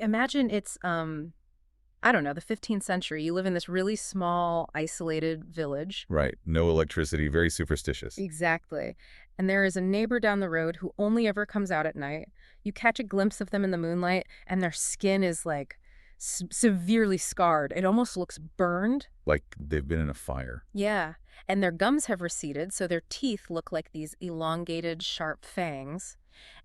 imagine it's, I don't know, the 15th century. You live in this really small, isolated village. Right. No electricity, very superstitious. Exactly. And there is a neighbor down the road who only ever comes out at night. You catch a glimpse of them in the moonlight, and their skin is like severely scarred. It almost looks burned. Like they've been in a fire. Yeah. And their gums have receded, so their teeth look like these elongated, sharp fangs.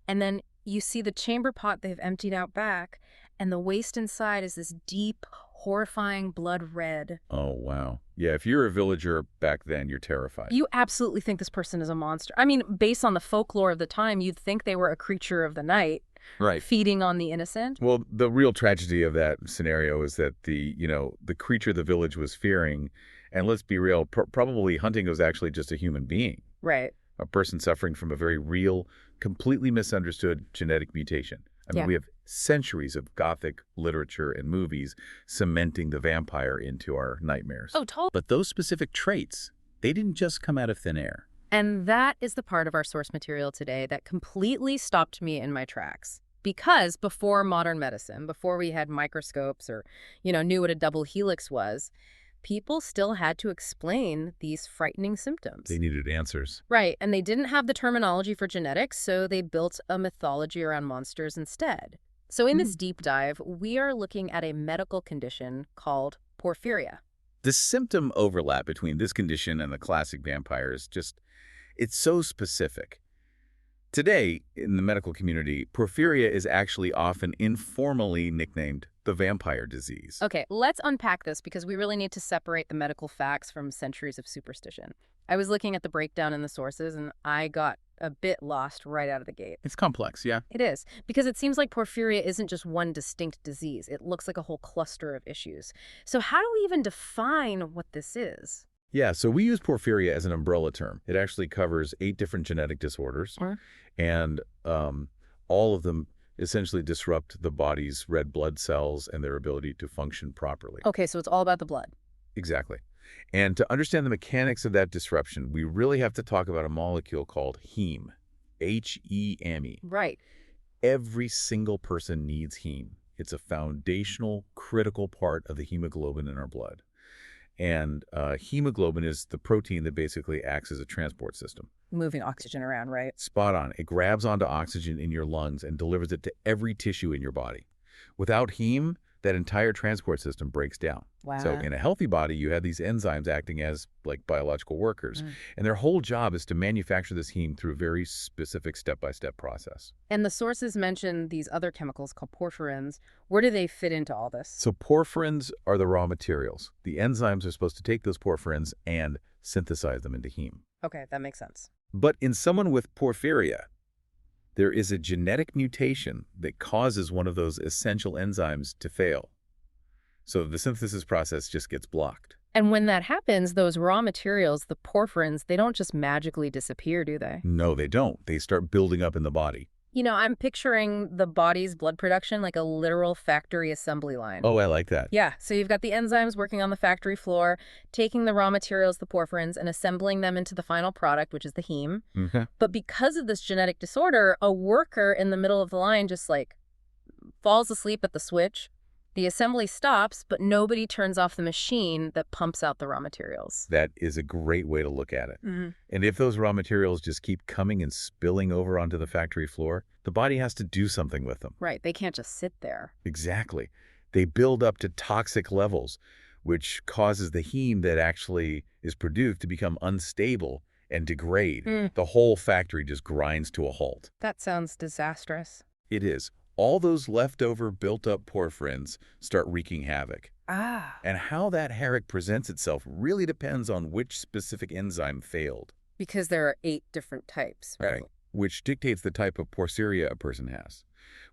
And then you see the chamber pot they've emptied out back, and the waste inside is this deep, horrifying blood red. Oh, wow. Yeah, if you're a villager back then, you're terrified. You absolutely think this person is a monster. I mean, based on the folklore of the time, you'd think they were a creature of the night. Right. Feeding on the innocent. Well, the real tragedy of that scenario is that the creature the village was fearing, and let's be real, probably hunting was actually just a human being. Right. A person suffering from a very real, completely misunderstood genetic mutation. I mean, we have centuries of Gothic literature and movies cementing the vampire into our nightmares. Oh, totally. But those specific traits, they didn't just come out of thin air. And that is the part of our source material today that completely stopped me in my tracks. Because before modern medicine, before we had microscopes or, knew what a double helix was, people still had to explain these frightening symptoms. They needed answers. Right, and they didn't have the terminology for genetics, so they built a mythology around monsters instead. So in this deep dive, we are looking at a medical condition called porphyria. The symptom overlap between this condition and the classic vampires it's so specific. Today, in the medical community, porphyria is actually often informally nicknamed the vampire disease. Okay, let's unpack this because we really need to separate the medical facts from centuries of superstition. I was looking at the breakdown in the sources, and I got a bit lost right out of the gate. It's complex, yeah. It is, because it seems like porphyria isn't just one distinct disease. It looks like a whole cluster of issues. So how do we even define what this is? Yeah, so we use porphyria as an umbrella term. It actually covers 8 different genetic disorders, and all of them essentially disrupt the body's red blood cells and their ability to function properly. Okay, so it's all about the blood. Exactly. And to understand the mechanics of that disruption, we really have to talk about a molecule called heme, H-E-M-E. Right. Every single person needs heme. It's a foundational, critical part of the hemoglobin in our blood. And hemoglobin is the protein that basically acts as a transport system. Moving oxygen around, right? Spot on. It grabs onto oxygen in your lungs and delivers it to every tissue in your body. Without heme, that entire transport system breaks down. Wow. So in a healthy body, you have these enzymes acting as like biological workers. And their whole job is to manufacture this heme through a very specific step-by-step process. And the sources mention these other chemicals called porphyrins. Where do they fit into all this? So porphyrins are the raw materials. The enzymes are supposed to take those porphyrins and synthesize them into heme. Okay, that makes sense. But in someone with porphyria, there is a genetic mutation that causes one of those essential enzymes to fail. So the synthesis process just gets blocked. And when that happens, those raw materials, the porphyrins, they don't just magically disappear, do they? No, they don't. They start building up in the body. I'm picturing the body's blood production like a literal factory assembly line. Oh, I like that. Yeah, so you've got the enzymes working on the factory floor, taking the raw materials, the porphyrins, and assembling them into the final product, which is the heme. But because of this genetic disorder, a worker in the middle of the line just falls asleep at the switch. The assembly stops, but nobody turns off the machine that pumps out the raw materials. That is a great way to look at it. And if those raw materials just keep coming and spilling over onto the factory floor, the body has to do something with them. Right, they can't just sit there. Exactly. They build up to toxic levels, which causes the heme that actually is produced to become unstable and degrade. The whole factory just grinds to a halt. That sounds disastrous. It is. All those leftover built-up porphyrins start wreaking havoc. And how that havoc presents itself really depends on which specific enzyme failed. Because there are 8 different types, right? Which dictates the type of porphyria a person has.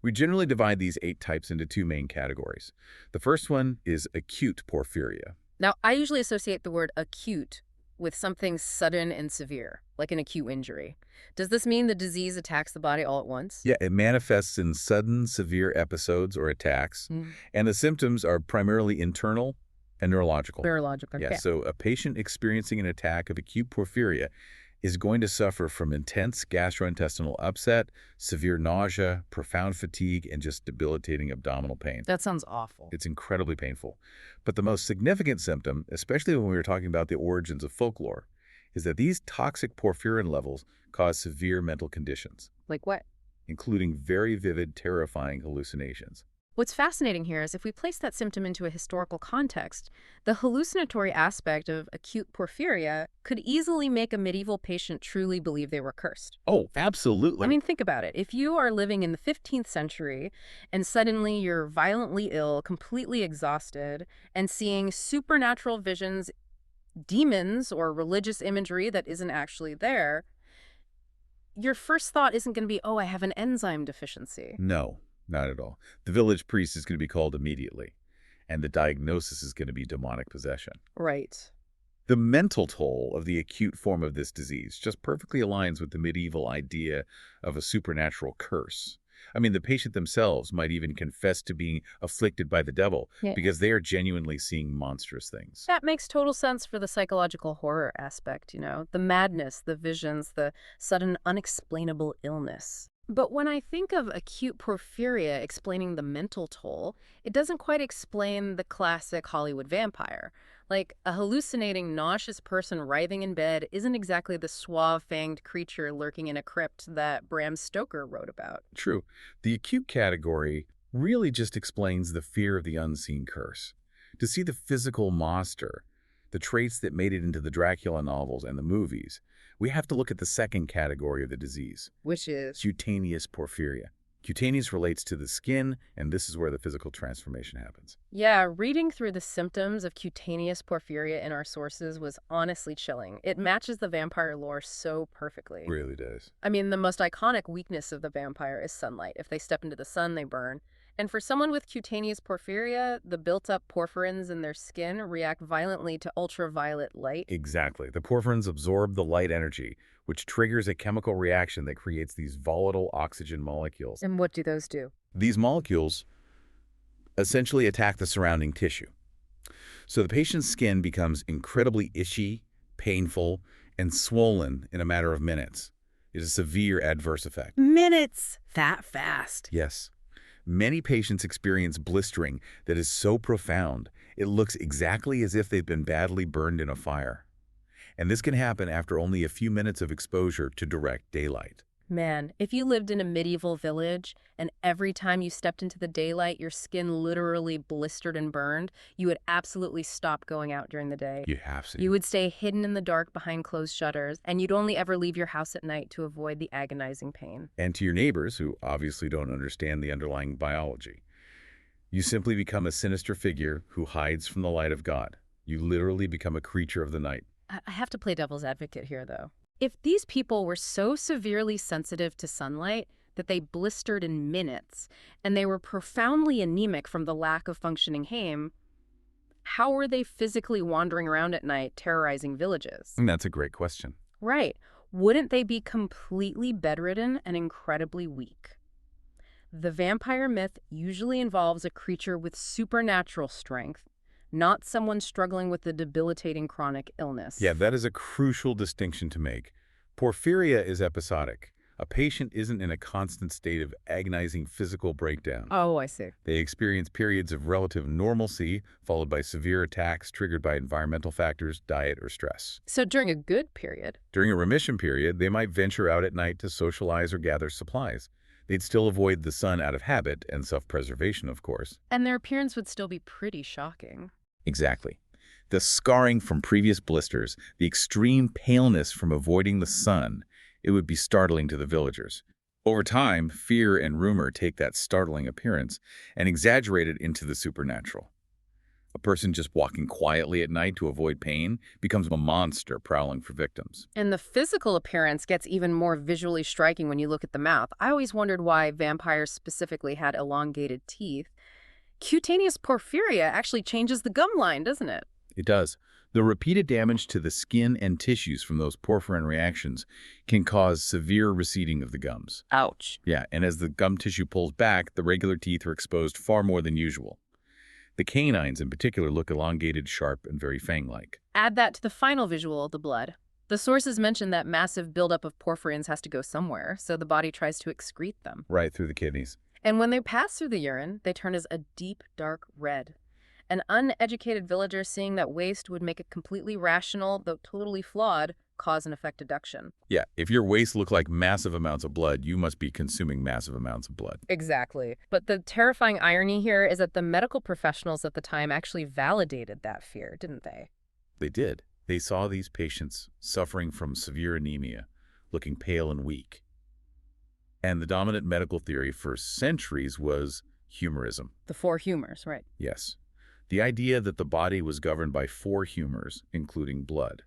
We generally divide these 8 types into 2 main categories. The first one is acute porphyria. Now, I usually associate the word acute with something sudden and severe, like an acute injury. Does this mean the disease attacks the body all at once? Yeah, it manifests in sudden, severe episodes or attacks, and the symptoms are primarily internal and neurological. Neurological, Yeah, okay. so a patient experiencing an attack of acute porphyria is going to suffer from intense gastrointestinal upset, severe nausea, profound fatigue, and just debilitating abdominal pain. That sounds awful. It's incredibly painful. But the most significant symptom, especially when we were talking about the origins of folklore, is that these toxic porphyrin levels cause severe mental conditions. Like what? Including very vivid, terrifying hallucinations. What's fascinating here is if we place that symptom into a historical context, the hallucinatory aspect of acute porphyria could easily make a medieval patient truly believe they were cursed. Oh, absolutely. I mean, think about it. If you are living in the 15th century and suddenly you're violently ill, completely exhausted, and seeing supernatural visions, demons, or religious imagery that isn't actually there, your first thought isn't going to be, oh, I have an enzyme deficiency. No. Not at all. The village priest is going to be called immediately, and the diagnosis is going to be demonic possession. Right. The mental toll of the acute form of this disease just perfectly aligns with the medieval idea of a supernatural curse. I mean, the patient themselves might even confess to being afflicted by the devil because they are genuinely seeing monstrous things. That makes total sense for the psychological horror aspect, the madness, the visions, the sudden unexplainable illness. But when I think of acute porphyria explaining the mental toll, it doesn't quite explain the classic Hollywood vampire. Like, a hallucinating, nauseous person writhing in bed isn't exactly the suave-fanged creature lurking in a crypt that Bram Stoker wrote about. True. The acute category really just explains the fear of the unseen curse. To see the physical monster, the traits that made it into the Dracula novels and the movies, we have to look at the second category of the disease. Which is? Cutaneous porphyria. Cutaneous relates to the skin, and this is where the physical transformation happens. Yeah, reading through the symptoms of cutaneous porphyria in our sources was honestly chilling. It matches the vampire lore so perfectly. It really does. I mean, the most iconic weakness of the vampire is sunlight. If they step into the sun, they burn. And for someone with cutaneous porphyria, the built-up porphyrins in their skin react violently to ultraviolet light. Exactly. The porphyrins absorb the light energy, which triggers a chemical reaction that creates these volatile oxygen molecules. And what do those do? These molecules essentially attack the surrounding tissue. So the patient's skin becomes incredibly itchy, painful, and swollen in a matter of minutes. It is a severe adverse effect. Minutes? That fast? Yes. Many patients experience blistering that is so profound, it looks exactly as if they've been badly burned in a fire. And this can happen after only a few minutes of exposure to direct daylight. Man, if you lived in a medieval village and every time you stepped into the daylight, your skin literally blistered and burned, you would absolutely stop going out during the day. You have to. You would stay hidden in the dark behind closed shutters, and you'd only ever leave your house at night to avoid the agonizing pain. And to your neighbors, who obviously don't understand the underlying biology, you simply become a sinister figure who hides from the light of God. You literally become a creature of the night. I have to play devil's advocate here, though. If these people were so severely sensitive to sunlight that they blistered in minutes, and they were profoundly anemic from the lack of functioning heme, how were they physically wandering around at night terrorizing villages? And that's a great question. Right. Wouldn't they be completely bedridden and incredibly weak? The vampire myth usually involves a creature with supernatural strength, not someone struggling with a debilitating chronic illness. Yeah, that is a crucial distinction to make. Porphyria is episodic. A patient isn't in a constant state of agonizing physical breakdown. Oh, I see. They experience periods of relative normalcy, followed by severe attacks triggered by environmental factors, diet, or stress. So during a good period? During a remission period, they might venture out at night to socialize or gather supplies. They'd still avoid the sun out of habit and self-preservation, of course. And their appearance would still be pretty shocking. Exactly. The scarring from previous blisters, the extreme paleness from avoiding the sun, it would be startling to the villagers. Over time, fear and rumor take that startling appearance and exaggerate it into the supernatural. A person just walking quietly at night to avoid pain becomes a monster prowling for victims. And the physical appearance gets even more visually striking when you look at the mouth. I always wondered why vampires specifically had elongated teeth. Cutaneous porphyria actually changes the gum line, doesn't it? It does. The repeated damage to the skin and tissues from those porphyrin reactions can cause severe receding of the gums. Ouch. Yeah, and as the gum tissue pulls back, the regular teeth are exposed far more than usual. The canines in particular look elongated, sharp, and very fang-like. Add that to the final visual, the blood. The sources mention that massive buildup of porphyrins has to go somewhere, so the body tries to excrete them. Right through the kidneys. And when they pass through the urine, they turn as a deep, dark red. An uneducated villager seeing that waste would make a completely rational, though totally flawed, cause and effect deduction. Yeah, if your waste look like massive amounts of blood, you must be consuming massive amounts of blood. Exactly. But the terrifying irony here is that the medical professionals at the time actually validated that fear, didn't they? They did. They saw these patients suffering from severe anemia, looking pale and weak. And the dominant medical theory for centuries was humorism. The four humors, right? Yes. The idea that the body was governed by four humors, including blood.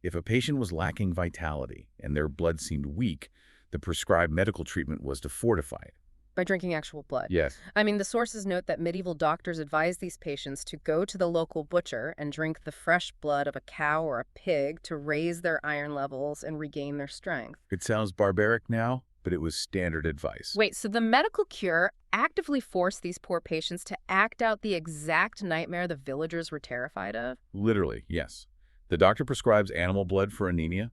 If a patient was lacking vitality and their blood seemed weak, the prescribed medical treatment was to fortify it. By drinking actual blood. Yes. I mean, the sources note that medieval doctors advised these patients to go to the local butcher and drink the fresh blood of a cow or a pig to raise their iron levels and regain their strength. It sounds barbaric now, but it was standard advice. Wait, so the medical cure actively forced these poor patients to act out the exact nightmare the villagers were terrified of? Literally, yes. The doctor prescribes animal blood for anemia.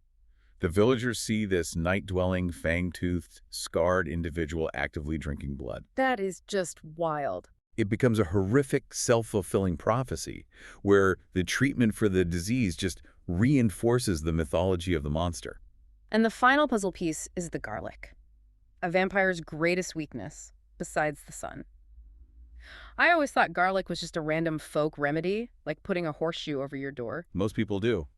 The villagers see this night-dwelling, fang-toothed, scarred individual actively drinking blood. That is just wild. It becomes a horrific, self-fulfilling prophecy where the treatment for the disease just reinforces the mythology of the monster. And the final puzzle piece is the garlic, a vampire's greatest weakness, besides the sun. I always thought garlic was just a random folk remedy, like putting a horseshoe over your door. Most people do.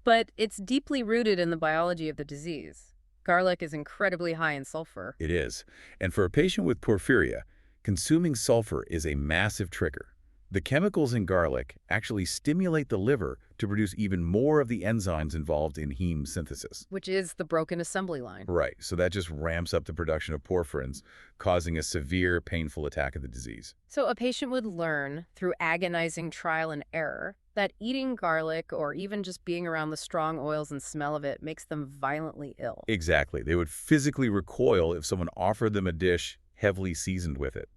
But it's deeply rooted in the biology of the disease. Garlic is incredibly high in sulfur. It is. And for a patient with porphyria, consuming sulfur is a massive trigger. The chemicals in garlic actually stimulate the liver to produce even more of the enzymes involved in heme synthesis. Which is the broken assembly line. Right, so that just ramps up the production of porphyrins, causing a severe, painful attack of the disease. So a patient would learn, through agonizing trial and error, that eating garlic or even just being around the strong oils and smell of it makes them violently ill. Exactly. They would physically recoil if someone offered them a dish heavily seasoned with it.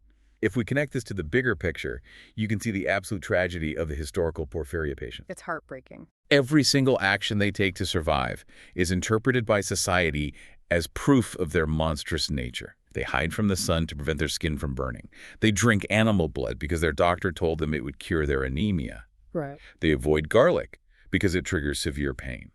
If we connect this to the bigger picture, you can see the absolute tragedy of the historical porphyria patient. It's heartbreaking. Every single action they take to survive is interpreted by society as proof of their monstrous nature. They hide from the sun to prevent their skin from burning. They drink animal blood because their doctor told them it would cure their anemia. Right. They avoid garlic because it triggers severe pain.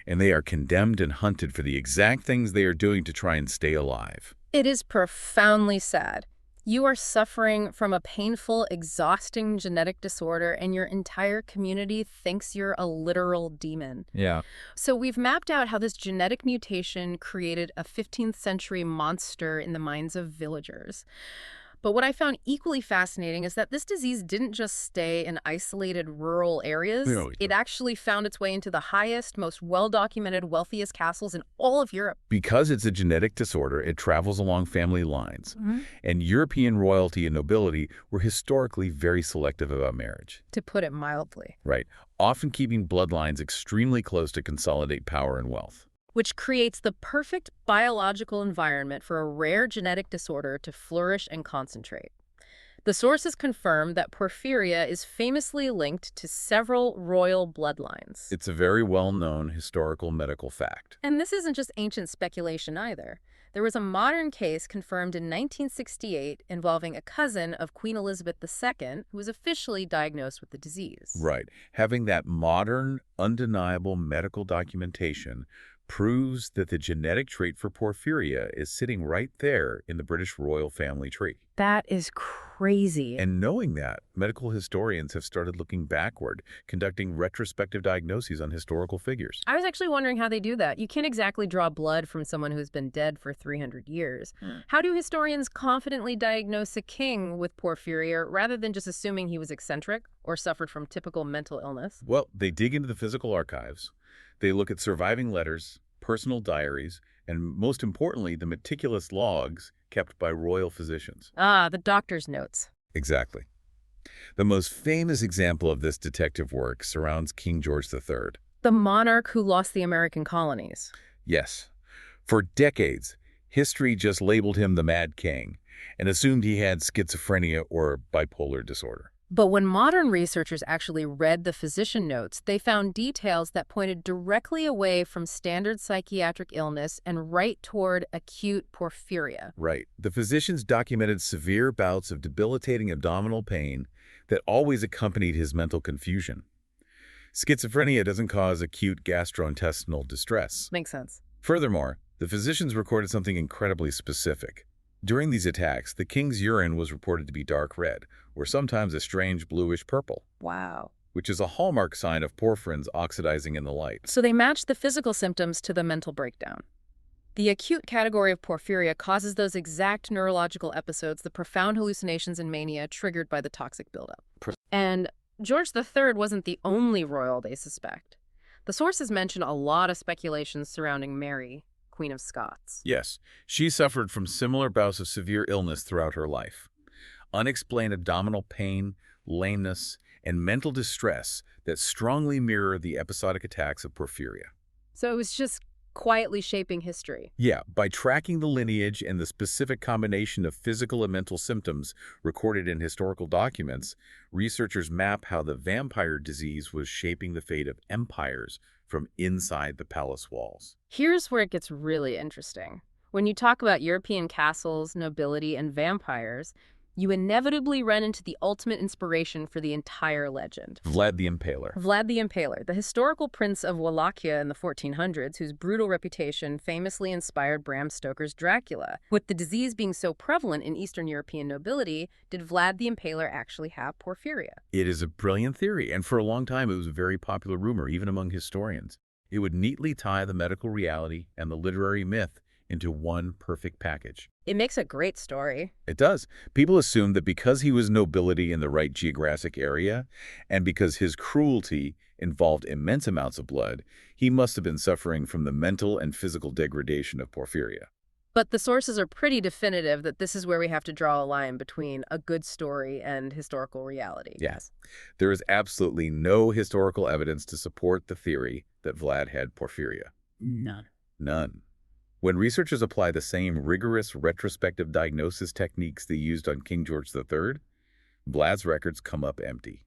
And they are condemned and hunted for the exact things they are doing to try and stay alive. It is profoundly sad. You are suffering from a painful, exhausting genetic disorder, and your entire community thinks you're a literal demon. Yeah. So we've mapped out how this genetic mutation created a 15th century monster in the minds of villagers. But what I found equally fascinating is that this disease didn't just stay in isolated rural areas. No, it actually found its way into the highest, most well-documented, wealthiest castles in all of Europe. Because it's a genetic disorder, it travels along family lines. And European royalty and nobility were historically very selective about marriage. To put it mildly. Right. Often keeping bloodlines extremely close to consolidate power and wealth. Which creates the perfect biological environment for a rare genetic disorder to flourish and concentrate. The sources confirm that porphyria is famously linked to several royal bloodlines. It's a very well-known historical medical fact. And this isn't just ancient speculation either. There was a modern case confirmed in 1968 involving a cousin of Queen Elizabeth II who was officially diagnosed with the disease. Right. Having that modern, undeniable medical documentation proves that the genetic trait for porphyria is sitting right there in the British royal family tree. That is crazy. And knowing that, medical historians have started looking backward, conducting retrospective diagnoses on historical figures. I was actually wondering how they do that. You can't exactly draw blood from someone who's been dead for 300 years. How do historians confidently diagnose a king with porphyria rather than just assuming he was eccentric or suffered from typical mental illness? Well, they dig into the physical archives. They look at surviving letters, personal diaries, and most importantly, the meticulous logs kept by royal physicians. Ah, the doctor's notes. Exactly. The most famous example of this detective work surrounds King George III. The monarch who lost the American colonies. Yes. For decades, history just labeled him the Mad King and assumed he had schizophrenia or bipolar disorder. But when modern researchers actually read the physician notes, they found details that pointed directly away from standard psychiatric illness and right toward acute porphyria. Right. The physicians documented severe bouts of debilitating abdominal pain that always accompanied his mental confusion. Schizophrenia doesn't cause acute gastrointestinal distress. Makes sense. Furthermore, the physicians recorded something incredibly specific. During these attacks, the king's urine was reported to be dark red, or sometimes a strange bluish purple. Wow. Which is a hallmark sign of porphyrins oxidizing in the light. So they matched the physical symptoms to the mental breakdown. The acute category of porphyria causes those exact neurological episodes, the profound hallucinations and mania triggered by the toxic buildup. And George III wasn't the only royal they suspect. The sources mention a lot of speculations surrounding Mary, Queen of Scots. Yes, she suffered from similar bouts of severe illness throughout her life. Unexplained abdominal pain, lameness, and mental distress that strongly mirror the episodic attacks of porphyria. So it was just quietly shaping history. Yeah, by tracking the lineage and the specific combination of physical and mental symptoms recorded in historical documents, researchers map how the vampire disease was shaping the fate of empires from inside the palace walls. Here's where it gets really interesting. When you talk about European castles, nobility, and vampires, you inevitably run into the ultimate inspiration for the entire legend. Vlad the Impaler. Vlad the Impaler, the historical prince of Wallachia in the 1400s, whose brutal reputation famously inspired Bram Stoker's Dracula. With the disease being so prevalent in Eastern European nobility, did Vlad the Impaler actually have porphyria? It is a brilliant theory, and for a long time it was a very popular rumor, even among historians. It would neatly tie the medical reality and the literary myth into one perfect package. It makes a great story. It does. People assumed that because he was nobility in the right geographic area, and because his cruelty involved immense amounts of blood, he must have been suffering from the mental and physical degradation of porphyria. But the sources are pretty definitive that this is where we have to draw a line between a good story and historical reality. Yes. There is absolutely no historical evidence to support the theory that Vlad had porphyria. None. None. When researchers apply the same rigorous retrospective diagnosis techniques they used on King George III, Vlad's records come up empty.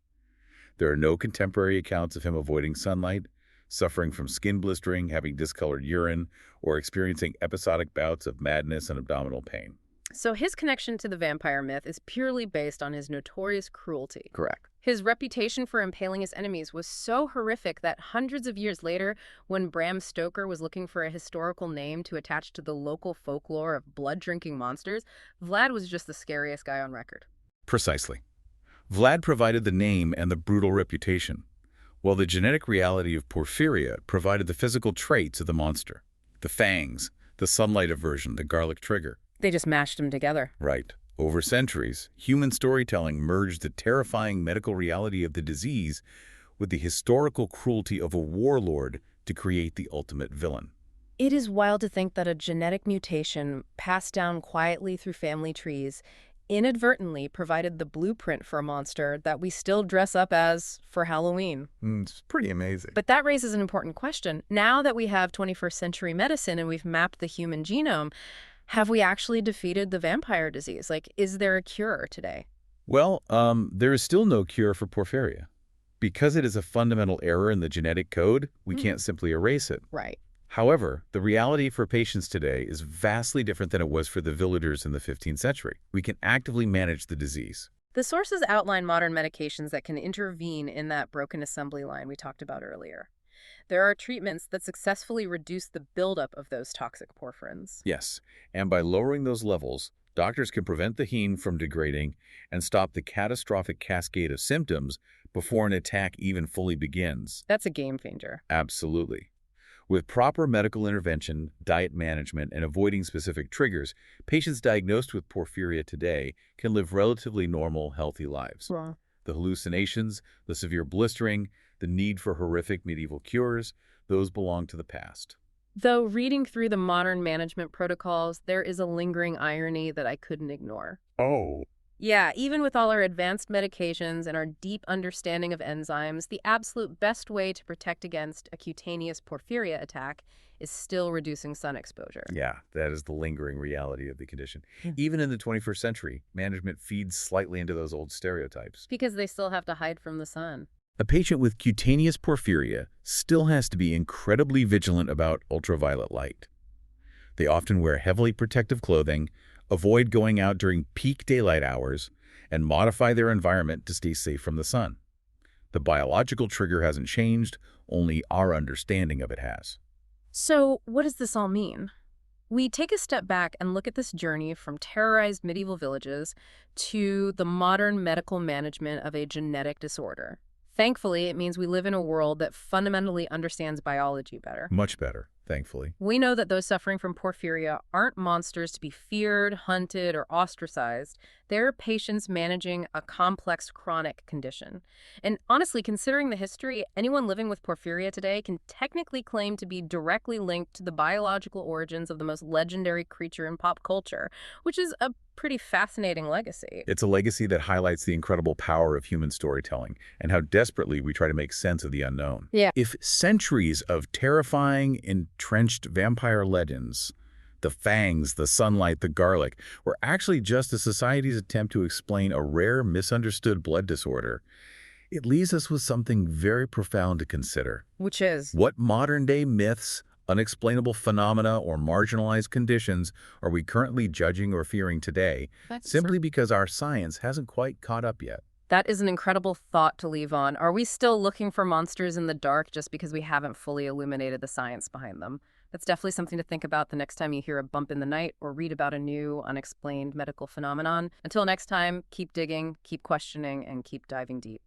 There are no contemporary accounts of him avoiding sunlight, suffering from skin blistering, having discolored urine, or experiencing episodic bouts of madness and abdominal pain. So his connection to the vampire myth is purely based on his notorious cruelty. Correct. His reputation for impaling his enemies was so horrific that hundreds of years later, when Bram Stoker was looking for a historical name to attach to the local folklore of blood-drinking monsters, Vlad was just the scariest guy on record. Precisely. Vlad provided the name and the brutal reputation, while the genetic reality of porphyria provided the physical traits of the monster. The fangs, the sunlight aversion, the garlic trigger. They just mashed them together. Right. Over centuries, human storytelling merged the terrifying medical reality of the disease with the historical cruelty of a warlord to create the ultimate villain. It is wild to think that a genetic mutation passed down quietly through family trees inadvertently provided the blueprint for a monster that we still dress up as for Halloween. It's pretty amazing. But that raises an important question. Now that we have 21st century medicine and we've mapped the human genome, have we actually defeated the vampire disease? Like, is there a cure today? Well, there is still no cure for porphyria. Because it is a fundamental error in the genetic code, we can't simply erase it. Right. However, the reality for patients today is vastly different than it was for the villagers in the 15th century. We can actively manage the disease. The sources outline modern medications that can intervene in that broken assembly line we talked about earlier. There are treatments that successfully reduce the buildup of those toxic porphyrins. Yes, and by lowering those levels, doctors can prevent the heme from degrading and stop the catastrophic cascade of symptoms before an attack even fully begins. That's a game changer. Absolutely. With proper medical intervention, diet management, and avoiding specific triggers, patients diagnosed with porphyria today can live relatively normal, healthy lives. Wow. The hallucinations, the severe blistering, the need for horrific medieval cures, those belong to the past. Though reading through the modern management protocols, there is a lingering irony that I couldn't ignore. Oh. Yeah, even with all our advanced medications and our deep understanding of enzymes, the absolute best way to protect against a cutaneous porphyria attack is still reducing sun exposure. Yeah, that is the lingering reality of the condition. Even in the 21st century, management feeds slightly into those old stereotypes. Because they still have to hide from the sun. A patient with cutaneous porphyria still has to be incredibly vigilant about ultraviolet light. They often wear heavily protective clothing, avoid going out during peak daylight hours, and modify their environment to stay safe from the sun. The biological trigger hasn't changed, only our understanding of it has. So what does this all mean? We take a step back and look at this journey from terrorized medieval villages to the modern medical management of a genetic disorder. Thankfully, it means we live in a world that fundamentally understands biology better. Much better, thankfully. We know that those suffering from porphyria aren't monsters to be feared, hunted, or ostracized. They're patients managing a complex chronic condition. And honestly, considering the history, anyone living with porphyria today can technically claim to be directly linked to the biological origins of the most legendary creature in pop culture, which is a pretty fascinating legacy. It's a legacy that highlights the incredible power of human storytelling and how desperately we try to make sense of the unknown. Yeah. If centuries of terrifying, entrenched vampire legends, the fangs, the sunlight, the garlic, were actually just a society's attempt to explain a rare, misunderstood blood disorder, it leaves us with something very profound to consider. Which is? What modern-day myths, unexplainable phenomena, or marginalized conditions are we currently judging or fearing today, simply because our science hasn't quite caught up yet? That is an incredible thought to leave on. Are we still looking for monsters in the dark just because we haven't fully illuminated the science behind them? That's definitely something to think about the next time you hear a bump in the night or read about a new, unexplained medical phenomenon. Until next time, keep digging, keep questioning, and keep diving deep.